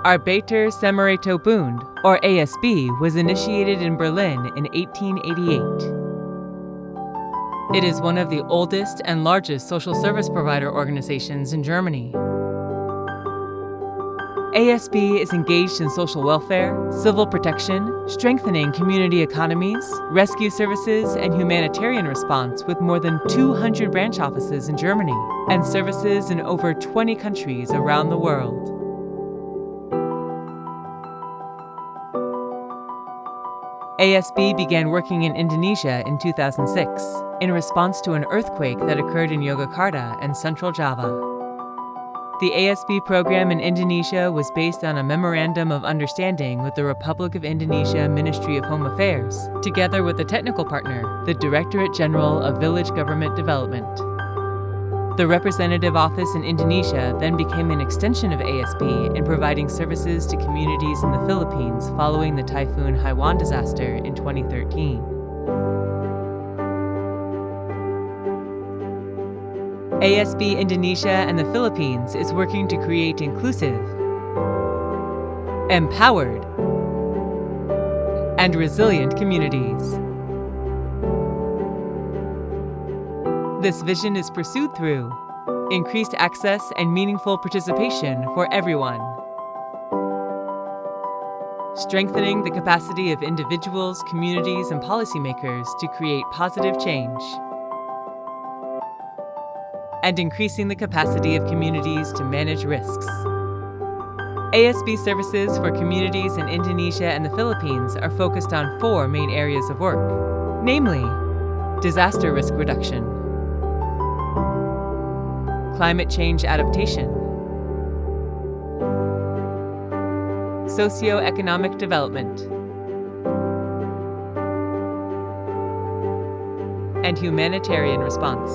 Arbeiter-Samariter-Bund, or ASB, was initiated in Berlin in 1888. It is one of the oldest and largest social service provider organizations in Germany. ASB is engaged in social welfare, civil protection, strengthening community economies, rescue services, and humanitarian response with more than 200 branch offices in Germany and services in over 20 countries around the world. ASB began working in Indonesia in 2006 in response to an earthquake that occurred in Yogyakarta and Central Java. The ASB program in Indonesia was based on a memorandum of understanding with the Republic of Indonesia Ministry of Home Affairs, together with a technical partner, the Directorate General of Village Government Development. The representative office in Indonesia then became an extension of ASB in providing services to communities in the Philippines following the Typhoon Haiwan disaster in 2013. ASB Indonesia and the Philippines is working to create inclusive, empowered, and resilient communities. This vision is pursued through increased access and meaningful participation for everyone, strengthening the capacity of individuals, communities, and policymakers to create positive change, and increasing the capacity of communities to manage risks. ASB services for communities in Indonesia and the Philippines are focused on 4 main areas of work, namely disaster risk reduction, climate change adaptation, socio-economic development, and humanitarian response.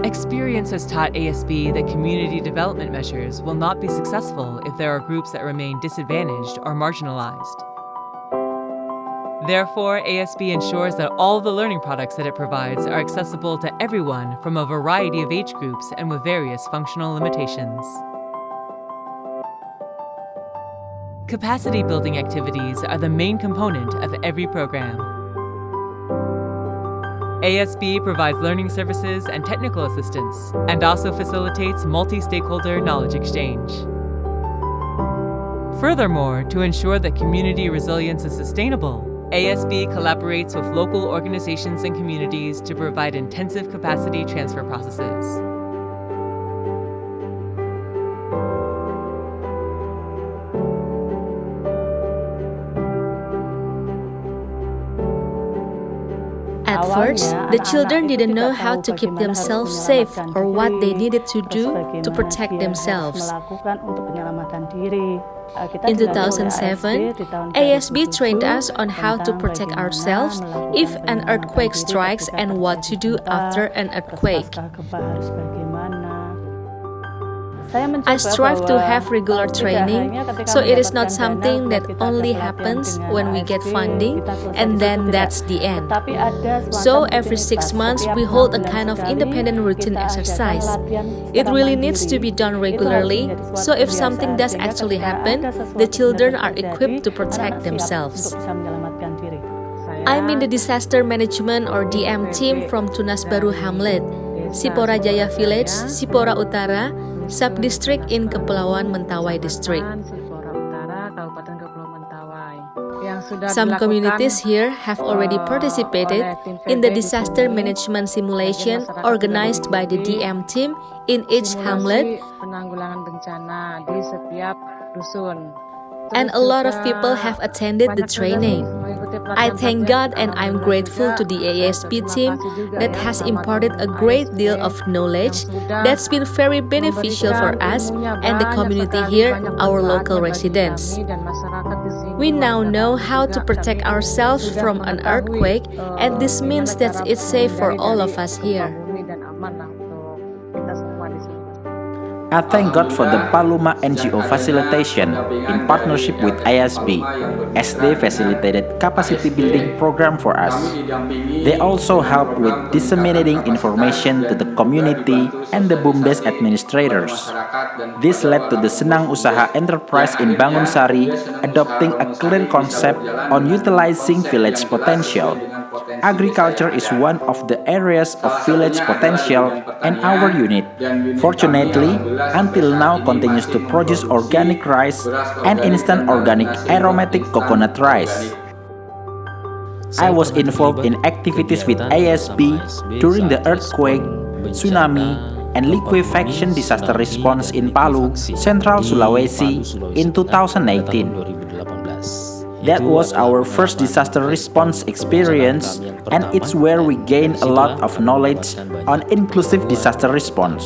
Experience has taught ASB that community development measures will not be successful if there are groups that remain disadvantaged or marginalized. Therefore, ASB ensures that all the learning products that it provides are accessible to everyone from a variety of age groups and with various functional limitations. Capacity building activities are the main component of every program. ASB provides learning services and technical assistance, and also facilitates multi-stakeholder knowledge exchange. Furthermore, to ensure that community resilience is sustainable, ASB collaborates with local organizations and communities to provide intensive capacity transfer processes. At first, the children didn't know how to keep themselves safe or what they needed to do to protect themselves. In 2007, ASB trained us on how to protect ourselves if an earthquake strikes and what to do after an earthquake. I strive to have regular training, so it is not something that only happens when we get funding and then that's the end. So every 6 months we hold a kind of independent routine exercise. It really needs to be done regularly, so if something does actually happen, the children are equipped to protect themselves. I'm in the Disaster Management or DM team from Tunas Baru Hamlet, Sipora Jaya Village, Sipora Utara, Sub-district in Kepulauan Mentawai District. Some communities here have already participated in the disaster management simulation organized by the DM team in each hamlet, and a lot of people have attended the training. I thank God and I'm grateful to the ASB team that has imparted a great deal of knowledge that's been very beneficial for us and the community here, our local residents. We now know how to protect ourselves from an earthquake, and this means that it's safe for all of us here. I thank God for the Paluma NGO facilitation in partnership with ASB, as they facilitated capacity building program for us. They also helped with disseminating information to the community and the BUMDes administrators. This led to the Senang Usaha enterprise in Bangunsari adopting a clear concept on utilizing village potential. Agriculture is one of the areas of village potential, and our unit, fortunately, until now continues to produce organic rice and instant organic aromatic coconut rice. I was involved in activities with ASB during the earthquake, tsunami, and liquefaction disaster response in Palu, Central Sulawesi in 2018. That was our first disaster response experience, and it's where we gained a lot of knowledge on inclusive disaster response.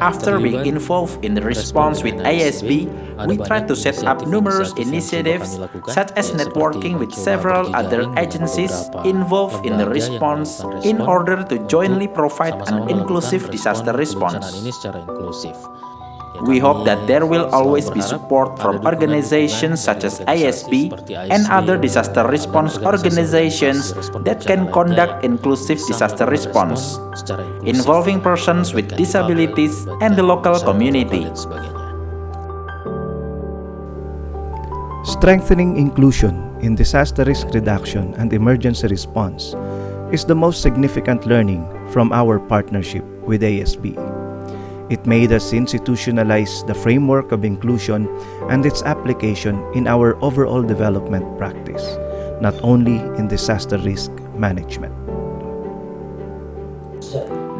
After being involved in the response with ASB, we tried to set up numerous initiatives, such as networking with several other agencies involved in the response in order to jointly provide an inclusive disaster response. We hope that there will always be support from organizations such as ASB and other disaster response organizations that can conduct inclusive disaster response, involving persons with disabilities and the local community. Strengthening inclusion in disaster risk reduction and emergency response is the most significant learning from our partnership with ASB. It made us institutionalize the framework of inclusion and its application in our overall development practice, not only in disaster risk management.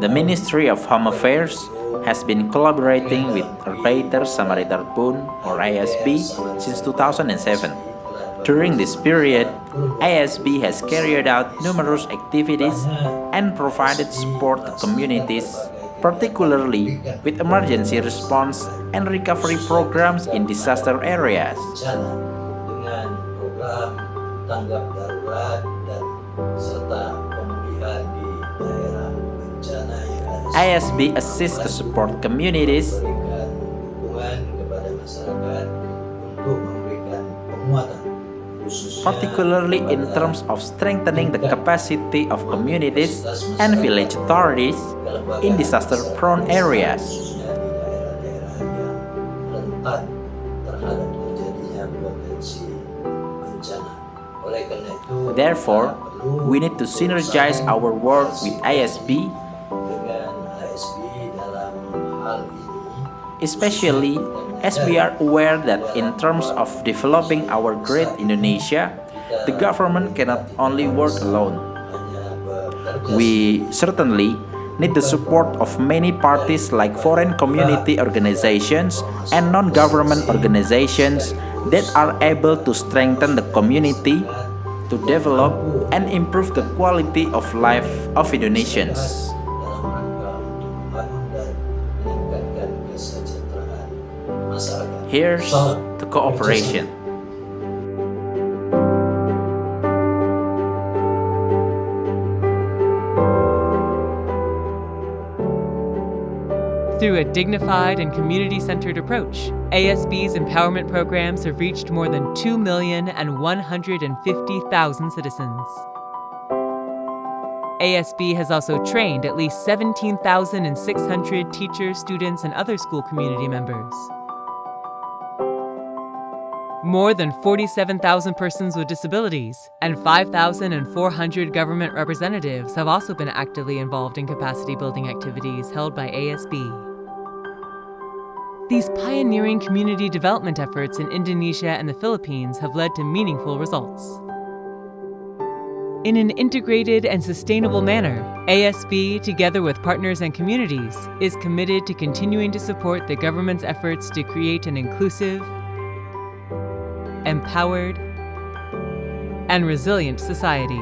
The Ministry of Home Affairs has been collaborating with Arbeiter-Samariter-Bund, or ASB, since 2007. During this period, ASB has carried out numerous activities and provided support to communities, particularly with emergency response and recovery programs in disaster areas. ASB assists to support communities particularly in terms of strengthening the capacity of communities and village authorities in disaster-prone areas. Therefore, we need to synergize our work with ASB, especially as we are aware that in terms of developing our great Indonesia, the government cannot only work alone. We certainly need the support of many parties like foreign community organizations and non-government organizations that are able to strengthen the community, to develop and improve the quality of life of Indonesians. Here's the cooperation. Through a dignified and community-centered approach, ASB's empowerment programs have reached more than 2,150,000 citizens. ASB has also trained at least 17,600 teachers, students, and other school community members. More than 47,000 persons with disabilities and 5,400 government representatives have also been actively involved in capacity-building activities held by ASB. These pioneering community development efforts in Indonesia and the Philippines have led to meaningful results. In an integrated and sustainable manner, ASB, together with partners and communities, is committed to continuing to support the government's efforts to create an inclusive, empowered, and resilient society.